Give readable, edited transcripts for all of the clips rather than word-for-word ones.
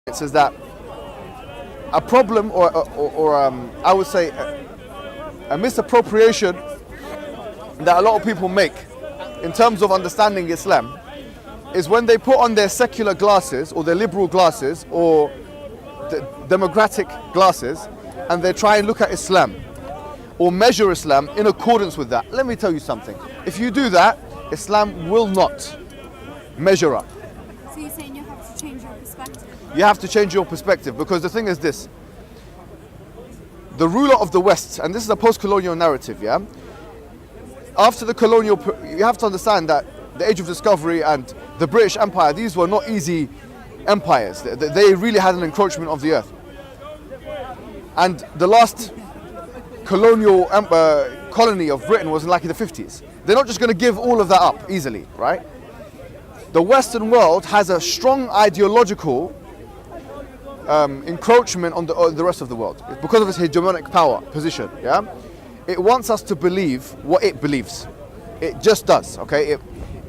It says that a problem, I would say a misappropriation that a lot of people make in terms of understanding Islam is when they put on their secular glasses or their liberal glasses or the democratic glasses and they try and look at Islam or measure Islam in accordance with that. Let me tell you something. If you do that, Islam will not measure up. So you're saying you have to change your perspective? You have to change your perspective, because the thing is this. The ruler of the West, and this is a post-colonial narrative, yeah? After the colonial, you have to understand that the Age of Discovery and the British Empire, these were not easy empires. They really had an encroachment of the earth. And the last colonial colony of Britain was like in the 50s. They're not just going to give all of that up easily, right? The Western world has a strong ideological encroachment on the rest of the world. It's because of its hegemonic power position, yeah? It wants us to believe what it believes. It just does, okay?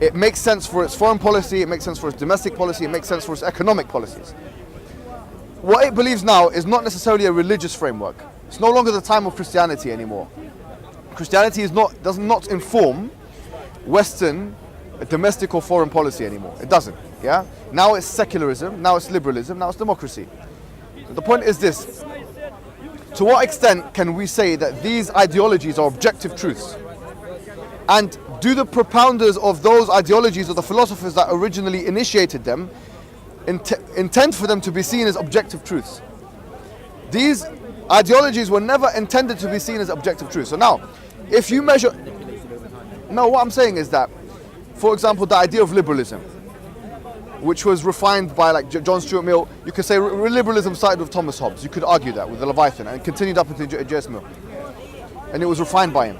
It makes sense for its foreign policy, it makes sense for its domestic policy, it makes sense for its economic policies. What it believes now is not necessarily a religious framework. It's no longer the time of Christianity anymore. Christianity does not inform Western domestic or foreign policy anymore. It doesn't, yeah? Now it's secularism, now it's liberalism, now it's democracy. The point is this. To what extent can we say that these ideologies are objective truths? And do the propounders of those ideologies or the philosophers that originally initiated them intend for them to be seen as objective truths? These ideologies were never intended to be seen as objective truths. So now, if you measure... No, what I'm saying is that, for example, the idea of liberalism, which was refined by like John Stuart Mill, you could say liberalism started with Thomas Hobbes. You could argue that with the Leviathan, and it continued up into J.S. Mill. And it was refined by him.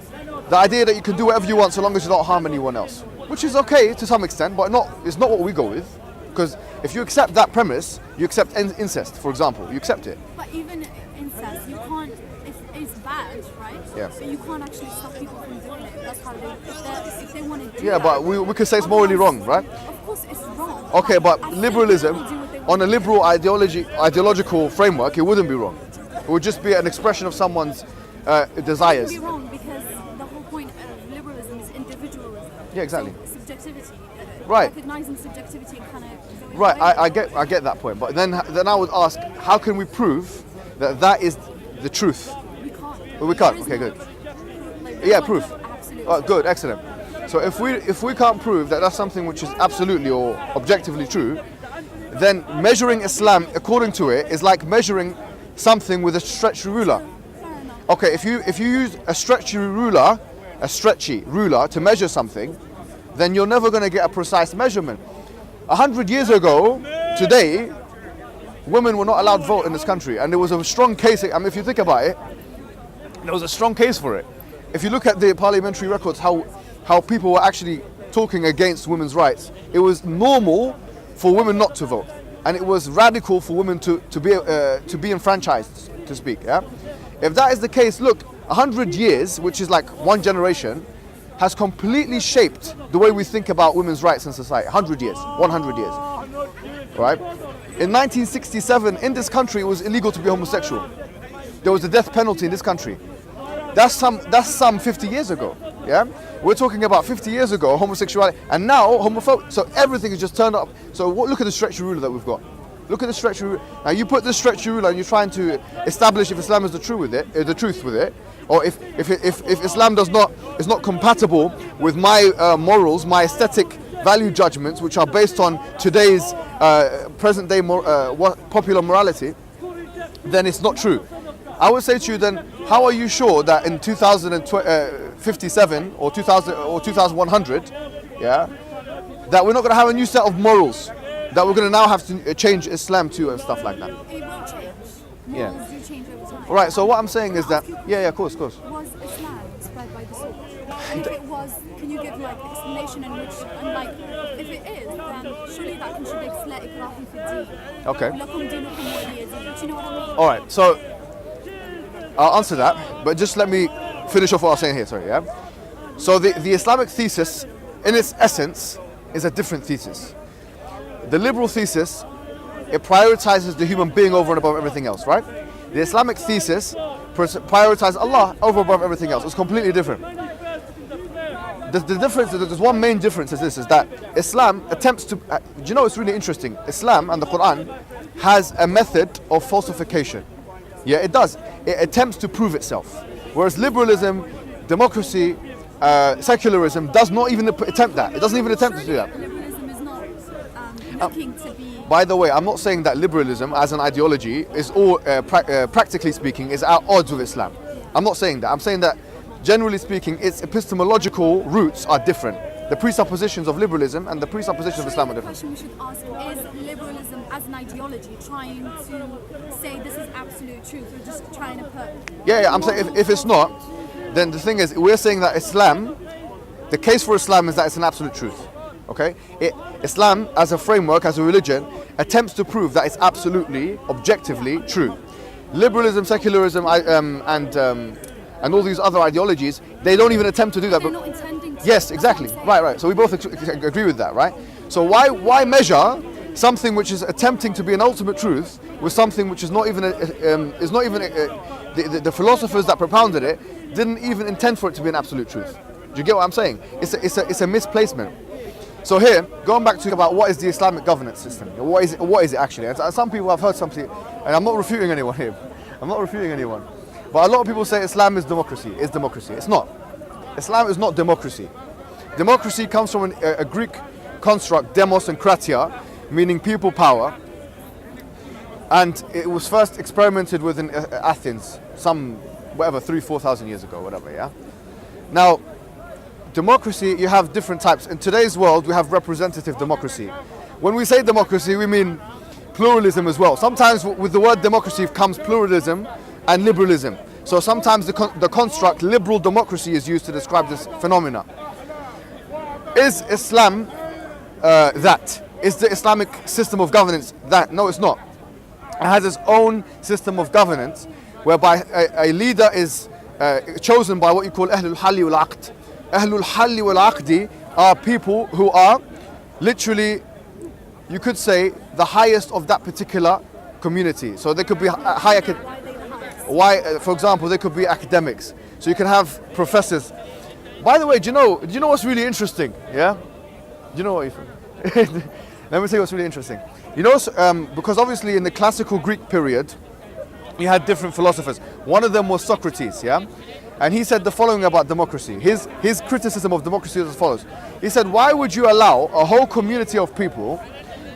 The idea that you can do whatever you want so long as you don't harm anyone else, which is okay to some extent, but it's not what we go with. Because if you accept that premise, you accept incest, for example. You accept it. But even incest, you can't, it's bad, right? Yeah. So you can't actually stop people from doing it. That's how if they want to do Yeah, that. but we could say it's morally wrong, right? Of course it's wrong. Okay, but I think liberalism, people do what they on want. a liberal ideological framework, it wouldn't be wrong. It would just be an expression of someone's desires. It would be wrong because the whole point of liberalism is individualism. Yeah, exactly. So subjectivity. Right. Recognizing subjectivity and kind of going Right, away. I get that point. But then I would ask, how can we prove that that is the truth? We can't. Well, we can't. There is Okay, no- good. like, Yeah, there's proof. no absolute Oh, truth. good, excellent. So if we can't prove that that's something which is absolutely or objectively true, then measuring Islam according to it is like measuring something with a stretchy ruler. Fair enough. Okay, if you use a stretchy ruler to measure something, then you're never going to get a precise measurement. 100 years ago, today, women were not allowed to vote in this country, and there was a strong case. I mean, if you think about it, there was a strong case for it. If you look at the parliamentary records, how people were actually talking against women's rights, it was normal for women not to vote, and it was radical for women to be enfranchised, to speak. Yeah, if that is the case, look, 100 years, which is like one generation, has completely shaped the way we think about women's rights in society. 100 years, 100 years, right? In 1967, in this country, it was illegal to be homosexual. There was a death penalty in this country. That's some 50 years ago. Yeah, we're talking about 50 years ago, homosexuality, and now homophobia. So everything is just turned up. So look at the stretchy ruler that we've got. Look at the stretchy ruler. Now you put this stretchy ruler and you're trying to establish if Islam is the truth with it, or if Islam is not compatible with my morals, my aesthetic value judgments, which are based on today's present day popular morality, then it's not true. I would say to you then, how are you sure that in 2057 or 2100, yeah, that we're not going to have a new set of morals, that we're going to now have to change Islam to and stuff like that? It will change. Yeah. Morals do change over time. Right. So what I'm saying is that, yeah, of course. Was Islam spread by the sword? And if it was, can you give like explanation in which, and like, if it is, then surely that contradicts la ikraha fi din. Okay. Lakum dinukum waliya din. Do you know what I mean? All right. So I'll answer that, but just let me finish off what I was saying here. Sorry. Yeah. So the Islamic thesis, in its essence, is a different thesis. The liberal thesis it prioritizes the human being over and above everything else, right? The Islamic thesis prioritizes Allah over above everything else. It's completely different. The difference, there's one main difference is this, is that Islam attempts to, do you know it's really interesting? Islam and the Quran has a method of falsification. Yeah, it does. It attempts to prove itself. Whereas liberalism, democracy, secularism does not even attempt that. It doesn't even attempt to do that. Liberalism is not looking to be... By the way, I'm not saying that liberalism as an ideology is all, practically speaking, is at odds with Islam. I'm not saying that. I'm saying that generally speaking, its epistemological roots are different. The presuppositions of liberalism and the presuppositions of Islam are different. The question we should ask is liberalism as an ideology trying to say this is absolute truth, or just trying to put... Yeah, I'm saying if it's not, then the thing is, we're saying that Islam, the case for Islam is that it's an absolute truth. Okay? Islam as a framework, as a religion, attempts to prove that it's absolutely, objectively true. Liberalism, secularism, and all these other ideologies, they don't even attempt to do that. They're not intending to. Yes, exactly. Right. So we both agree with that, right? So why measure something which is attempting to be an ultimate truth with something which is not even the philosophers that propounded it didn't even intend for it to be an absolute truth. Do you get what I'm saying? It's a misplacement. So here, going back to about what is the Islamic governance system? What is it actually? And some people have heard something, and I'm not refuting anyone here. I'm not refuting anyone. But a lot of people say Islam is democracy. It's democracy. It's not. Islam is not democracy. Democracy comes from a Greek construct, demos and kratia, meaning people power. And it was first experimented with in Athens, 3,000-4,000 years ago, whatever, yeah? Now, democracy, you have different types. In today's world, we have representative democracy. When we say democracy, we mean pluralism as well. Sometimes with the word democracy comes pluralism and liberalism. So sometimes the construct liberal democracy is used to describe this phenomena. Is Islam that? Is the Islamic system of governance that? No, it's not. It has its own system of governance whereby a leader is chosen by what you call Ahlul Halli wal Aqd. Ahlul Halli wal Aqdi are people who are literally, you could say, the highest of that particular community. So they could be high. For example, they could be academics. So you can have professors. By the way, do you know what's really interesting? Yeah? Do you know what? Let me tell you what's really interesting. You know, because obviously in the classical Greek period, you had different philosophers. One of them was Socrates, yeah? And he said the following about democracy. His criticism of democracy is as follows. He said, why would you allow a whole community of people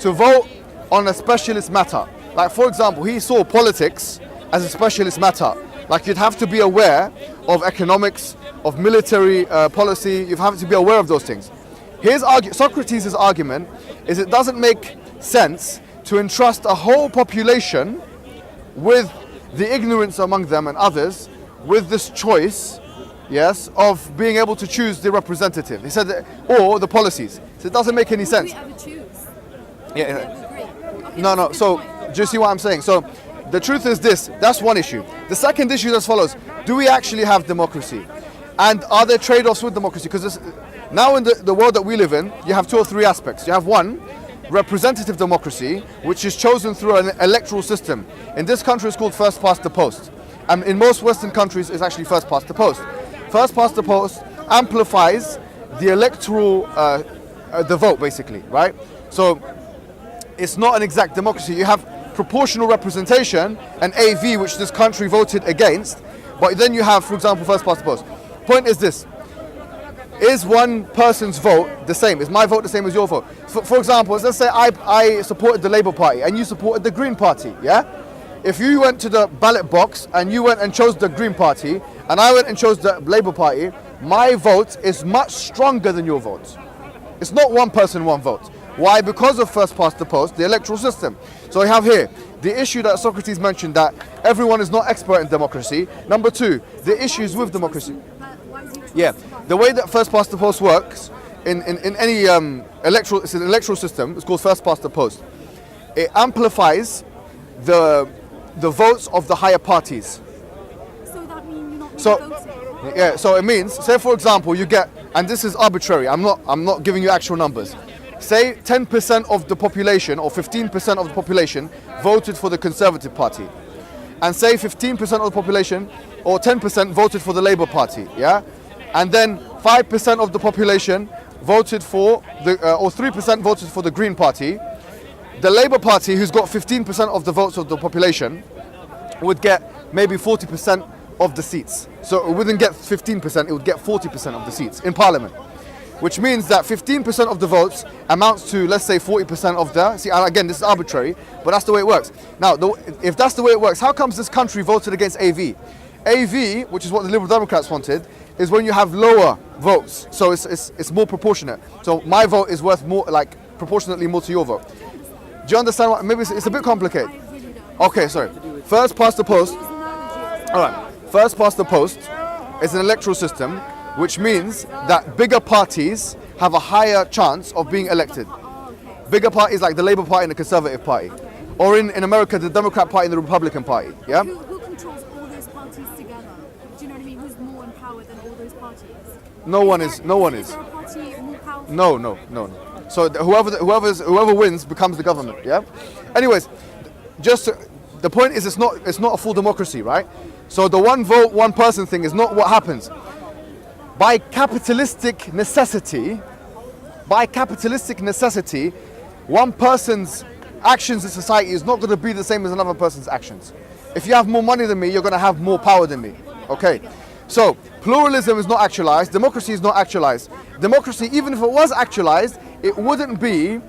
to vote on a specialist matter? Like, for example, he saw politics as a specialist matter. Like, you'd have to be aware of economics, of military policy. You have to be aware of those things. Socrates' argument is it doesn't make sense to entrust a whole population with the ignorance among them and others with this choice, yes, of being able to choose the representative. He said that, or the policies. So it doesn't make any sense. Would we ever choose? Yeah. No. So, do you see what I'm saying? So, the truth is this. That's one issue. The second issue is as follows. Do we actually have democracy? And are there trade-offs with democracy? Because now in the world that we live in, you have two or three aspects. You have one, representative democracy, which is chosen through an electoral system. In this country, it's called first past the post. And in most Western countries, it's actually first past the post. First past the post amplifies the electoral, the vote, basically, right? So it's not an exact democracy. You have proportional representation, and AV, which this country voted against. But then you have, for example, first past the post. Point is this. Is one person's vote the same? Is my vote the same as your vote? For example, let's say I supported the Labour Party and you supported the Green Party, yeah? If you went to the ballot box and you went and chose the Green Party and I went and chose the Labour Party, my vote is much stronger than your vote. It's not one person, one vote. Why? Because of first past the post, the electoral system. So I have here the issue that Socrates mentioned, that everyone is not expert in democracy. Number two, the issues with democracy. Yeah, the way that first past the post works in any it's an electoral system. It's called first past the post. It amplifies the votes of the higher parties. So that means you're not voting? Yeah, so it means, say for example, you get, and this is arbitrary, I'm not giving you actual numbers. say 10% of the population or 15% of the population voted for the Conservative Party, and say 15% of the population or 10% voted for the Labour Party, yeah? And then 5% of the population voted for the, or 3% voted for the Green Party. The Labour Party, who's got 15% of the votes of the population, would get maybe 40% of the seats. So it wouldn't get 15%, it would get 40% of the seats in Parliament. Which means that 15% of the votes amounts to, let's say, 40% of the... See, again, this is arbitrary, but that's the way it works. Now, if that's the way it works, how comes this country voted against AV? AV, which is what the Liberal Democrats wanted, is when you have lower votes. So it's more proportionate. So my vote is worth more, like, proportionately more to your vote. Do you understand what... Maybe it's a bit complicated. Okay, sorry. First past the post... All right. First past the post is an electoral system, which means that bigger parties have a higher chance of being elected. Bigger parties like the Labour Party and the Conservative Party. Or in America, the Democrat Party and the Republican Party. Yeah? Who controls all those parties together? Do you know what I mean? Who's more in power than all those parties? No one is. Is there a party more powerful? No. So whoever wins becomes the government. Yeah. Anyways, the point is, it's not a full democracy, right? So the one vote, one person thing is not what happens. By capitalistic necessity, one person's actions in society is not going to be the same as another person's actions. If you have more money than me, you're going to have more power than me. Okay. So pluralism is not actualized. Democracy is not actualized. Democracy, even if it was actualized, it wouldn't be.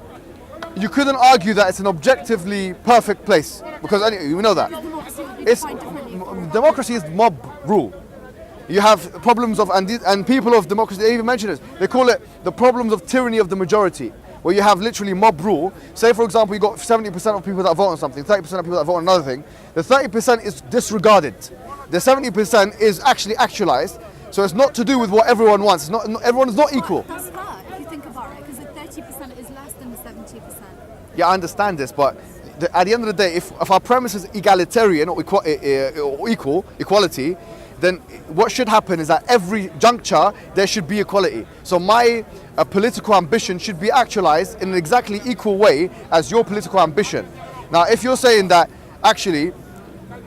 You couldn't argue that it's an objectively perfect place, because we know that. Democracy is mob rule. You have problems of, and people of democracy, they even mention it. They call it the problems of tyranny of the majority, where you have literally mob rule. Say, for example, you got 70% of people that vote on something, 30% of people that vote on another thing. The 30% is disregarded. The 70% is actually actualized. So it's not to do with what everyone wants. Everyone is not equal. That's fair if you think about it, because the 30% is less than the 70%. Yeah, I understand this, but at the end of the day, if our premise is egalitarian or equality, then what should happen is that every juncture there should be equality. So my political ambition should be actualized in an exactly equal way as your political ambition. Now, if you're saying that actually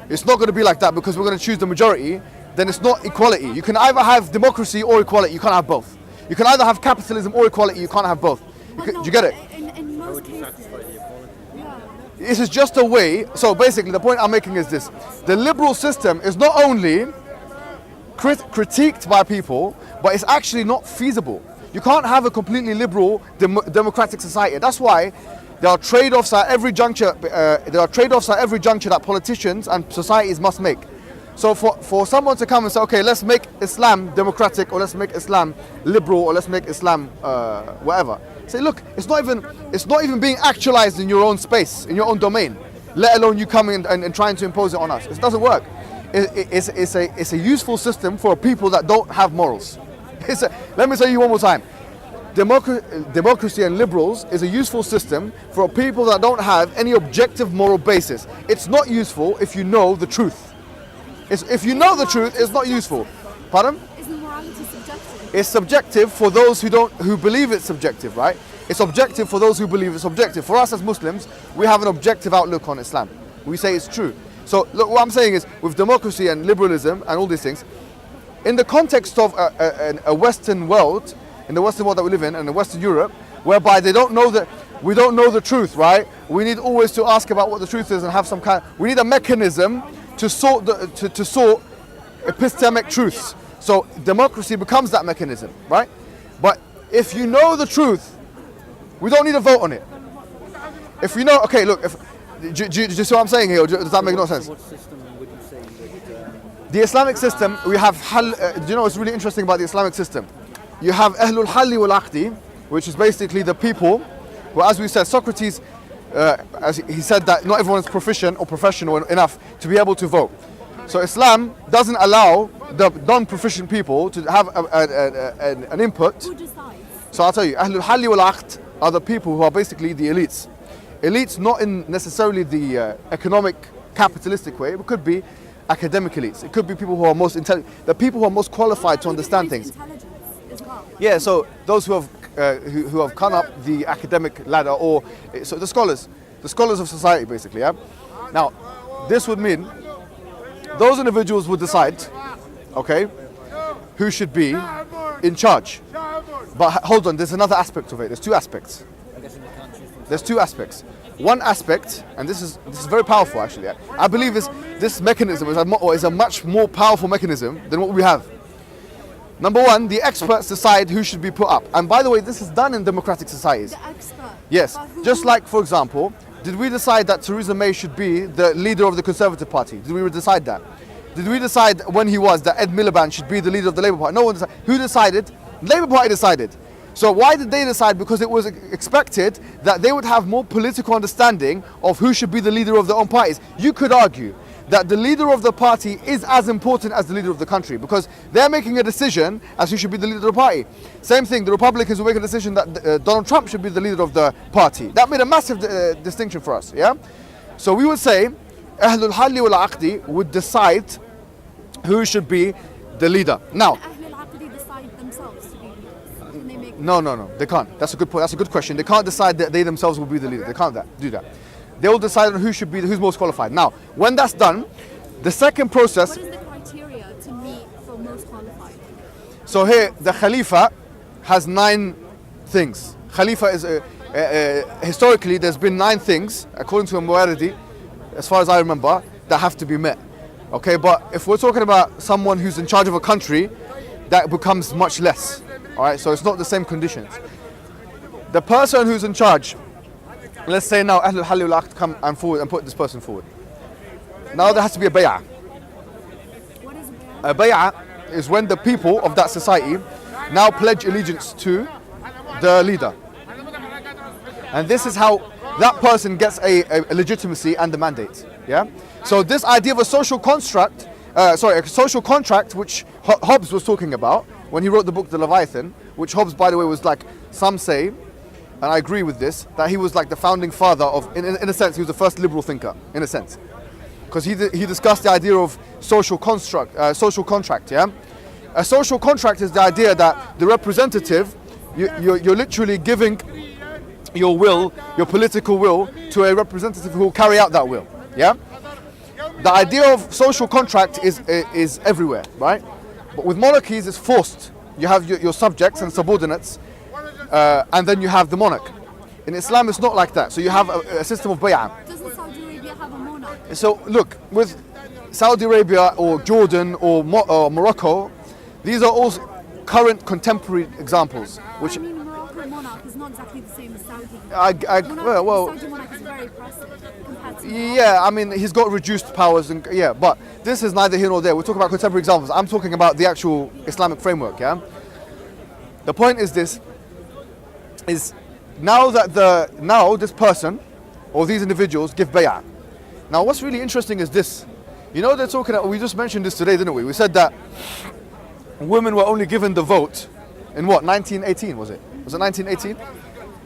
it's not going to be like that because we're going to choose the majority, then it's not equality. You can either have democracy or equality. You can't have both. You can either have capitalism or equality. You can't have both. Do you get it? In most cases. This is just a way. So basically, the point I'm making is this: the liberal system is not only critiqued by people, but it's actually not feasible. You can't have a completely liberal democratic society. That's why there are trade-offs at every juncture. That politicians and societies must make. So for someone to come and say, okay, let's make Islam democratic, or let's make Islam liberal, or let's make Islam whatever. Say, look, it's not even being actualized in your own space, in your own domain, let alone you coming and trying to impose it on us. It doesn't work. It's a useful system for people that don't have morals. Let me tell you one more time. Democracy and liberals is a useful system for people that don't have any objective moral basis. It's not useful if you know the truth. If you know the truth, it's not useful. Pardon? Isn't morality subjective? It's subjective for those who believe it's subjective, right? It's objective for those who believe it's objective. For us as Muslims, we have an objective outlook on Islam. We say it's true. So look, what I'm saying is, with democracy and liberalism and all these things, in the context of a Western world, in the Western world that we live in, and in Western Europe, whereby we don't know the truth, right? We need always to ask about what the truth is and have some kind. We need a mechanism to sort epistemic truths. So democracy becomes that mechanism, right? But if you know the truth, we don't need to vote on it. If you know, okay, look, do you see what I'm saying here? Or does that make no sense? What system would you say that The Islamic system, we have do you know what's really interesting about the Islamic system? You have Ahlul Halli wal Aqdi, which is basically the people, well, as we said, Socrates, as he said that not everyone is proficient or professional enough to be able to vote. So Islam doesn't allow the non-proficient people to have an input. Who decides? So I'll tell you, Ahlul Halli wal Aqd are the people who are basically the elites. Elites not in necessarily the economic capitalistic way, it could be academic elites. It could be people who are the people who are most qualified to understand things. Intelligence as well. Yeah, so those who have who have come up the academic ladder, or so the scholars of society, basically. Yeah. Now, this would mean those individuals would decide, okay, who should be in charge. But hold on, there's another aspect of it. There's two aspects. There's two aspects. One aspect, and this is very powerful actually. I believe this mechanism is a much more powerful mechanism than what we have. Number one, the experts decide who should be put up. And by the way, this is done in democratic societies. The expert. Yes. Just like, for example, did we decide that Theresa May should be the leader of the Conservative Party? Did we decide that? Did we decide when he was that Ed Miliband should be the leader of the Labour Party? No one decided. Who decided? Labour Party decided. So why did they decide? Because it was expected that they would have more political understanding of who should be the leader of their own parties. You could argue that the leader of the party is as important as the leader of the country, because they're making a decision as who should be the leader of the party. Same thing, the Republicans will make a decision that Donald Trump should be the leader of the party. That made a massive distinction for us, yeah? So we would say, Ahlul Halli wal Aqdi would decide who should be the leader. Now, Ahlul Aqdi decide themselves to be leaders. Can they make no, they can't. That's a good point. That's a good question. They can't decide that they themselves will be the leader. They can't do that. They will decide on who's most qualified. Now, when that's done, the second process. What is the criteria to meet for most qualified? So here, the Khalifa has 9 things. Khalifa is historically there's been 9 things according to a Muwaridi, as far as I remember, that have to be met. Okay, but if we're talking about someone who's in charge of a country, that becomes much less. All right, so it's not the same conditions. The person who's in charge. Let's say now Ahlul Halli wal Aqd come and forward and put this person forward. Now there has to be a bay'ah. What is A bay'ah is when the people of that society now pledge allegiance to the leader. And this is how that person gets a legitimacy and the mandate. Yeah? So this idea of a social construct, a social contract, which Hobbes was talking about when he wrote the book The Leviathan, which Hobbes, by the way, was like, some say, and I agree with this, that he was like the founding father of, in a sense, he was the first liberal thinker, in a sense. Because he discussed the idea of social contract, yeah? A social contract is the idea that the representative, you're literally giving your will, your political will, to a representative who will carry out that will, yeah? The idea of social contract is everywhere, right? But with monarchies, it's forced. You have your subjects and subordinates, and then you have the monarch. In Islam, it's not like that. So you have a system of bay'ah. Doesn't Saudi Arabia have a monarch? So look, with Saudi Arabia or Jordan or Morocco, these are all current contemporary examples. Which I mean, Moroccan monarch is not exactly the same as Saudi. well, Saudi monarch is very impressive compared to yeah, I mean, he's got reduced powers, and yeah, but this is neither here nor there. We're talking about contemporary examples. I'm talking about the actual Islamic framework, yeah? The point is this, is now this person, or these individuals, give bay'ah. Now what's really interesting is this. You know, they're talking, we just mentioned this today, didn't we? We said that women were only given the vote in what, 1918 was it? Was it 1918?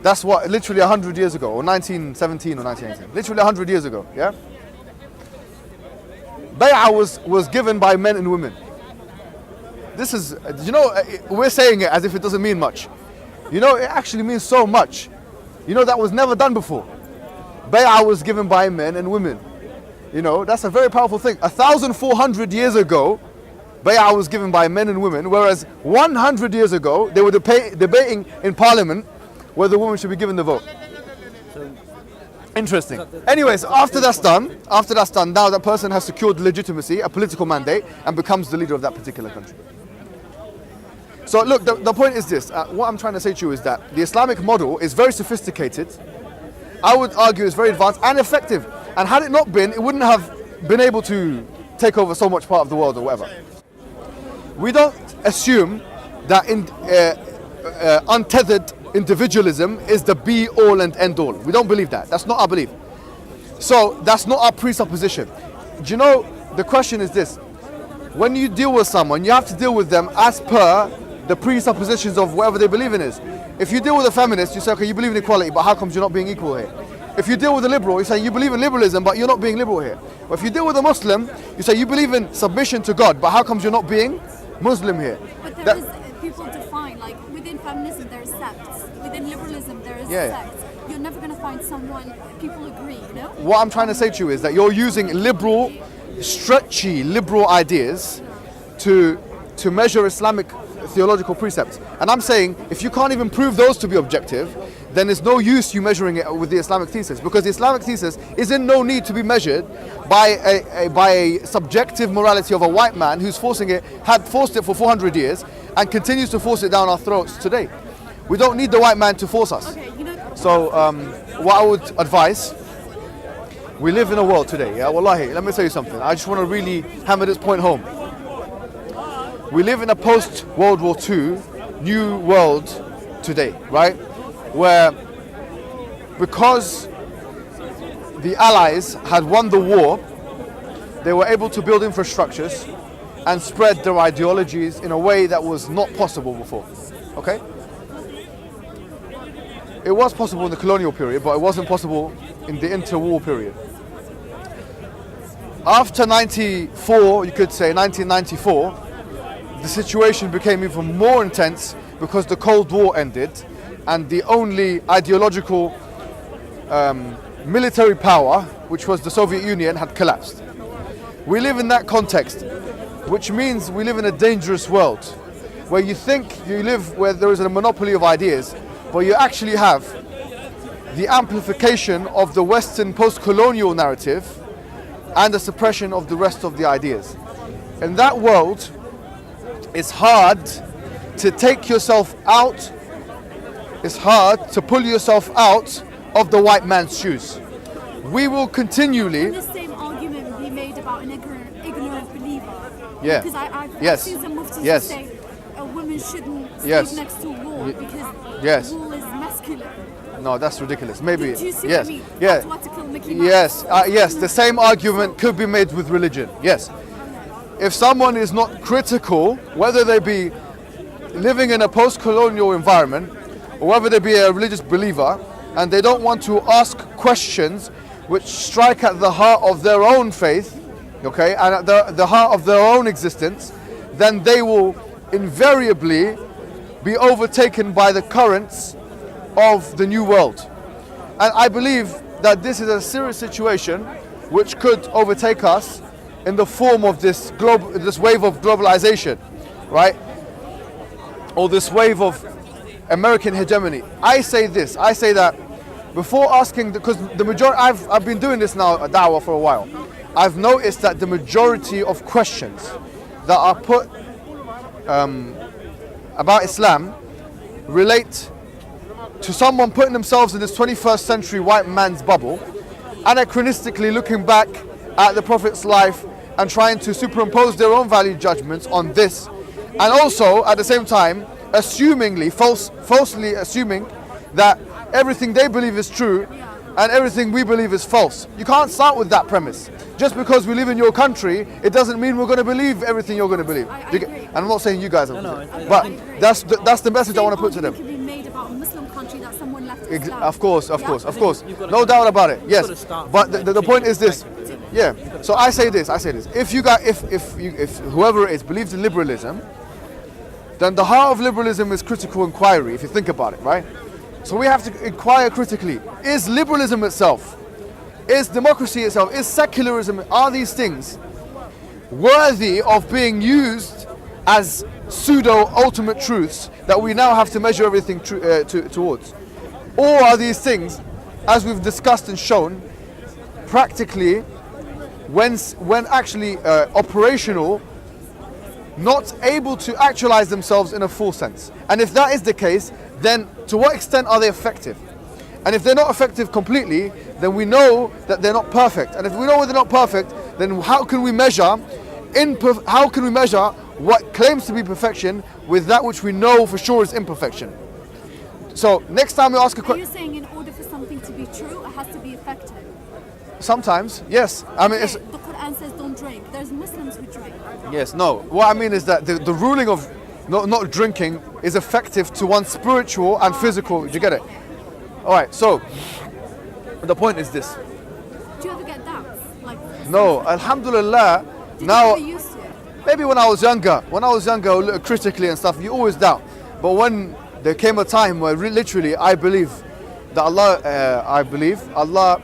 That's what, literally 100 years ago, or 1917 or 1918. Literally 100 years ago, yeah? Bay'ah was given by men and women. This is, you know, we're saying it as if it doesn't mean much. You know, it actually means so much. You know, that was never done before. Bay'ah was given by men and women. You know, that's a very powerful thing. 1,400 years ago, Bay'ah was given by men and women, whereas 100 years ago, they were debating in Parliament whether women should be given the vote. Interesting. Anyways, after that's done, now that person has secured legitimacy, a political mandate, and becomes the leader of that particular country. So look, the point is this. What I'm trying to say to you is that the Islamic model is very sophisticated. I would argue it's very advanced and effective. And had it not been, it wouldn't have been able to take over so much part of the world or whatever. We don't assume that untethered individualism is the be all and end all. We don't believe that. That's not our belief. So that's not our presupposition. Do you know, the question is this. When you deal with someone, you have to deal with them as per the presuppositions of whatever they believe in is. If you deal with a feminist, you say, okay, you believe in equality, but how come you're not being equal here? If you deal with a liberal, you say you believe in liberalism, but you're not being liberal here. Or if you deal with a Muslim, you say you believe in submission to God, but how come you're not being Muslim here? But there is, people define, like within feminism, there are sects. Within liberalism, there is Yeah. sects. You're never going to find someone people agree, you know? What I'm trying to say to you is that you're using liberal, stretchy liberal ideas to measure Islamic theological precepts. And I'm saying if you can't even prove those to be objective, then there's no use you measuring it with the Islamic thesis, because the Islamic thesis is in no need to be measured by a subjective morality of a white man who's had forced it for 400 years and continues to force it down our throats today. We don't need the white man to force us. Okay, you know. So what I would advise, we live in a world today, yeah, wallahi, let me tell you something. I just want to really hammer this point home. We live in a post-World War II new world today, right? Where because the Allies had won the war, they were able to build infrastructures and spread their ideologies in a way that was not possible before, okay? It was possible in the colonial period, but it wasn't possible in the interwar period. After 94, you could say 1994, the situation became even more intense because the Cold War ended and the only ideological military power, which was the Soviet Union, had collapsed. We live in that context, which means we live in a dangerous world where you think you live where there is a monopoly of ideas, but you actually have the amplification of the Western post-colonial narrative and the suppression of the rest of the ideas. In that world, it's hard to take yourself out, it's hard to pull yourself out of the white man's shoes. We will continually... Can the same argument be made about an ignorant believer? Yeah. Because I've Yes. seen some muftis Yes. say a woman shouldn't Yes. sleep next to a wall because Yes. the wall is masculine. No, that's ridiculous. Maybe, Do you see yes, what I mean? yeah, Automatically Mickey Mouse. yes, yes. The same argument could be made with religion. Yes, if someone is not critical, whether they be living in a post-colonial environment or whether they be a religious believer, and they don't want to ask questions which strike at the heart of their own faith, okay, and at the heart of their own existence, then they will invariably be overtaken by the currents of the new world. And I believe that this is a serious situation which could overtake us in the form of this wave of globalization, right? Or this wave of American hegemony. I say that before asking, because the majority, I've been doing this now, a da'wah, for a while. I've noticed that the majority of questions that are put about Islam relate to someone putting themselves in this 21st century white man's bubble, anachronistically looking back at the Prophet's life and trying to superimpose their own value judgments on this, and also at the same time falsely assuming that everything they believe is true and everything we believe is false. You can't start with that premise. Just because we live in your country, it doesn't mean we're going to believe everything you're going to believe. I You get- agree. and I'm not saying you guys are, I but agree. that's the message I want to put to them. Can be made about a Muslim country that someone left Islam. Of course, Yeah? of course. you've gotta No start- doubt about it. you've Yes. gotta start But from the like point is this. changing Yeah. So I say this. If you got if whoever it is believes in liberalism, then the heart of liberalism is critical inquiry. If you think about it, right? So we have to inquire critically. Is liberalism itself, is democracy itself, is secularism, are these things worthy of being used as pseudo ultimate truths that we now have to measure everything towards? Or are these things, as we've discussed and shown, practically, when actually operational, not able to actualize themselves in a full sense? And if that is the case, then to what extent are they effective? And if they're not effective completely, then we know that they're not perfect. And if we know they're not perfect, then how can we measure what claims to be perfection with that which we know for sure is imperfection? So next time we ask a Are question, you saying in order for something to be true, it has to be effective? sometimes, yes. I mean, it's, Okay, the Quran says don't drink. There's Muslims who drink. yes, no. What I mean is that the ruling of not drinking is effective to one's spiritual and physical. Do you get it? All right. So the point is this. Do you ever get doubts? Like No, Alhamdulillah. did Now, you ever used to it? maybe when I was younger, a little critically and stuff, you always doubt. But when there came a time where literally I believe that Allah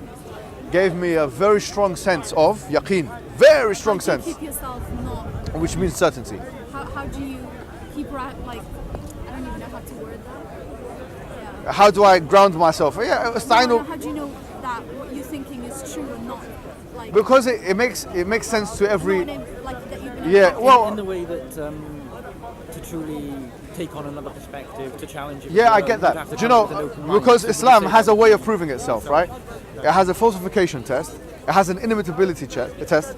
gave me a very strong sense of yaqeen, very strong How do you sense, keep yourself not? which means certainty. How do you keep like? I don't even know how to word that. Yeah. How do I ground myself? Yeah, No, استعينوا- how do you know that what you're thinking is true or not? Like, because it makes sense to every. like that you've been Yeah, affected. well, in the way that to truly take on another perspective, to challenge it. yeah, I you'd get have that. to Do you come know? with an open mind. Because So would you Islam say has that- a way of proving itself, right? It has a falsification test. It has an inimitability test.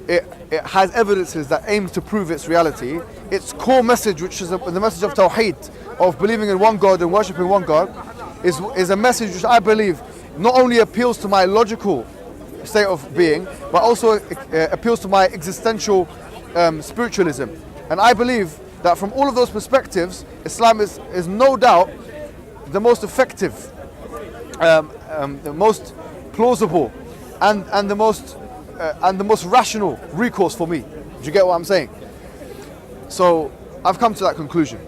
It has evidences that aims to prove its reality. Its core message, which is the message of Tawheed, of believing in one God and worshipping one God, is a message which I believe not only appeals to my logical state of being, but also appeals to my existential spiritualism. And I believe that from all of those perspectives, Islam is no doubt the most effective, the most plausible, and the most rational recourse for me. Do you get what I'm saying? So I've come to that conclusion.